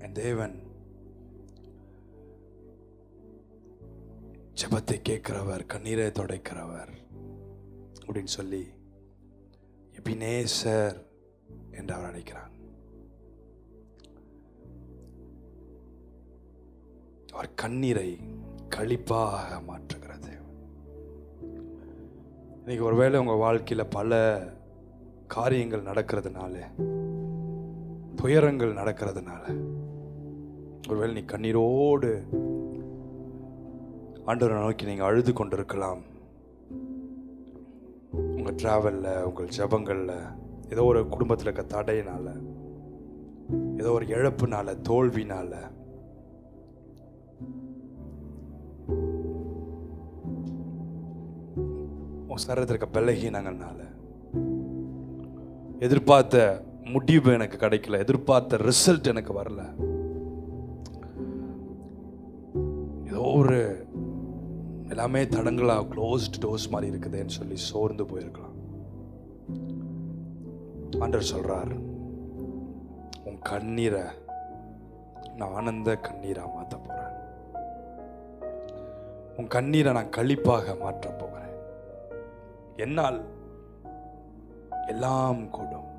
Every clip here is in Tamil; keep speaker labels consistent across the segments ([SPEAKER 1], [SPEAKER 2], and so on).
[SPEAKER 1] என் தேவன் ஜெபத்தை கேட்கிறவர், கண்ணீரை துடைக்கிறவர் அப்படின்னு சொல்லி எபினேசர் என்று அவர் அழைக்கிறான். அவர் கண்ணீரை களிப்பாக மாற்றுகிறது. இன்னைக்கு ஒருவேளை உங்க வாழ்க்கையில பல காரியங்கள் நடக்கிறதுனால, துயரங்கள் நடக்கிறதுனால, ஒருவேளை நீ கண்ணீரோடு ஆண்டவரை நோக்கி நீங்க அழுது கொண்டிருக்கலாம். உங்க டிராவல்ல, உங்கள் ஜபங்கள்ல, ஏதோ ஒரு குடும்பத்தில் இருக்க தடையினால, ஏதோ ஒரு இழப்புனால, தோல்வினால, உன் சரீரத்தில் இருக்க பலகீனங்கள்னால, எதிர்பார்த்த முடிவு எனக்கு கிடைக்கல, எதிர்பார்த்த ரிசல்ட் எனக்கு வரல, ஏதோ ஒரு எல்லாமே தடங்களா க்ளோஸ்ட் டோர்ஸ் மாதிரி இருக்குதுன்னு சொல்லி சோர்ந்து போயிருக்கலாம். ஆண்டவர் சொல்றார், உன் கண்ணீரை நான் ஆனந்த கண்ணீரா மாற்ற போறேன். உன் கண்ணீரை நான் களிப்பாக மாற்ற போகிறேன். என்னால் எல்லாம் கூடும்.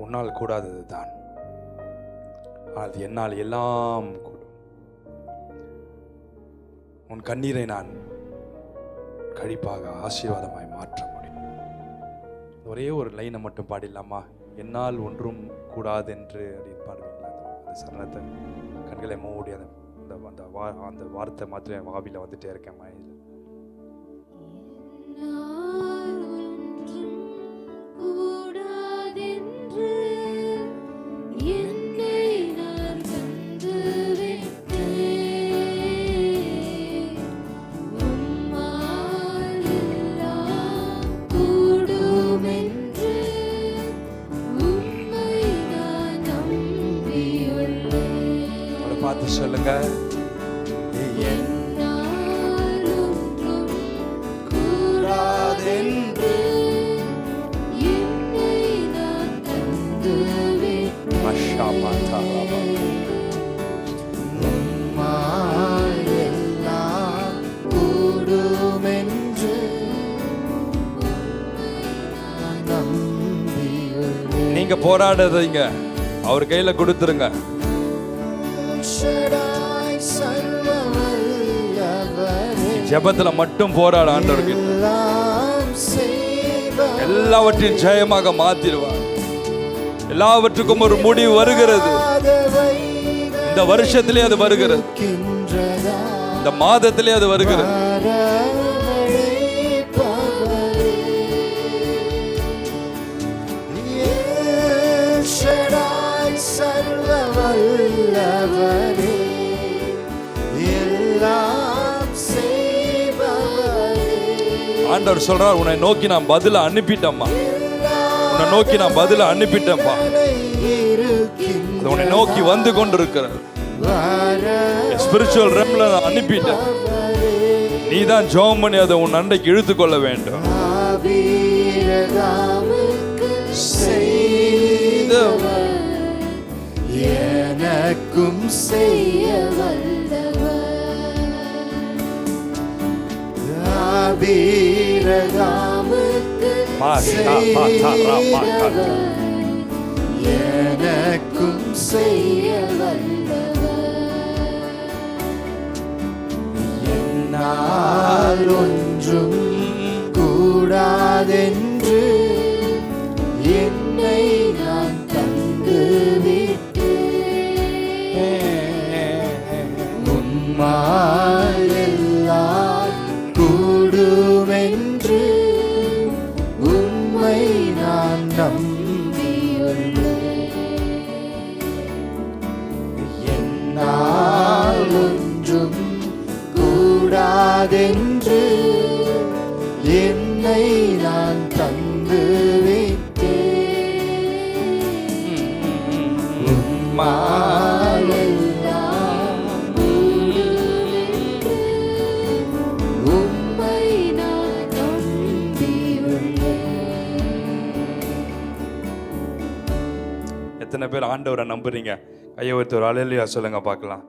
[SPEAKER 1] உன்னால் கூடாதது தான், ஆனால் என்னால் எல்லாம் கூடும். உன் கண்ணீரை நான் கழிப்பாக ஆசீர்வாதமாய் மாற்ற முடியும். ஒரே ஒரு லைனை மட்டும் பாடிடலாமா? என்னால் ஒன்றும் கூடாது என்று அப்படின்னு பாடுவீங்களா? அந்த சரணத்தை கண்களை மூடி அந்த வார்த்தை மாத்திரம் என் வாவில வந்துட்டே இருக்கேன் மைண்ட்ல. பார்த்து சொல்லுங்க, நீங்க போராடாதீங்க, அவர் கையில கொடுத்துருங்க. ஜெபத்துல மட்டும் போராட ஆண்டவருக்கு எல்லாவற்றையும் ஜெயமாக மாத்திடுவார். எல்லாவற்றுக்கும் ஒரு முடிவு வருகிறது. இந்த வருஷத்திலே அது வருகிறது, இந்த மாதத்திலே அது வருகிறது. ஆண்டவர் சொல்றார், உன்னை நோக்கி நான் பதில அனுப்பிட்டேன்மா, உன்னை நோக்கி நான் பதில அனுப்பிட்டேன்ப்பா. அது உன்னை நோக்கி வந்து கொண்டிருக்கிறது. ஸ்பிரிச்சுவல் ரெம்ல நான் அனுப்பிட்டேன். நீ தான் ஜெபம் பண்ணி அதை உன் அண்டைக்கு இழுத்து கொள்ள வேண்டும். எனக்கும் செய்ய வல்லவர், ஆபீரகாமுக்கு எனக்கும் செய்ய வல்லவர். என்னால் ஒன்றும் கூடாதென்று என்னை நான் தந்து எல்லாம் கூடுமென்று உம்மை நான் நம்பியுள்ளேன். என்னால் ஒன்றும் கூடாதென்று என்னை நான் தந்து வைத்தேன். எத்தனை பேர் ஆண்டவரை நம்புறீங்க? கையை ஒருத்தர் அலையிலையா சொல்லுங்க பார்க்கலாம்.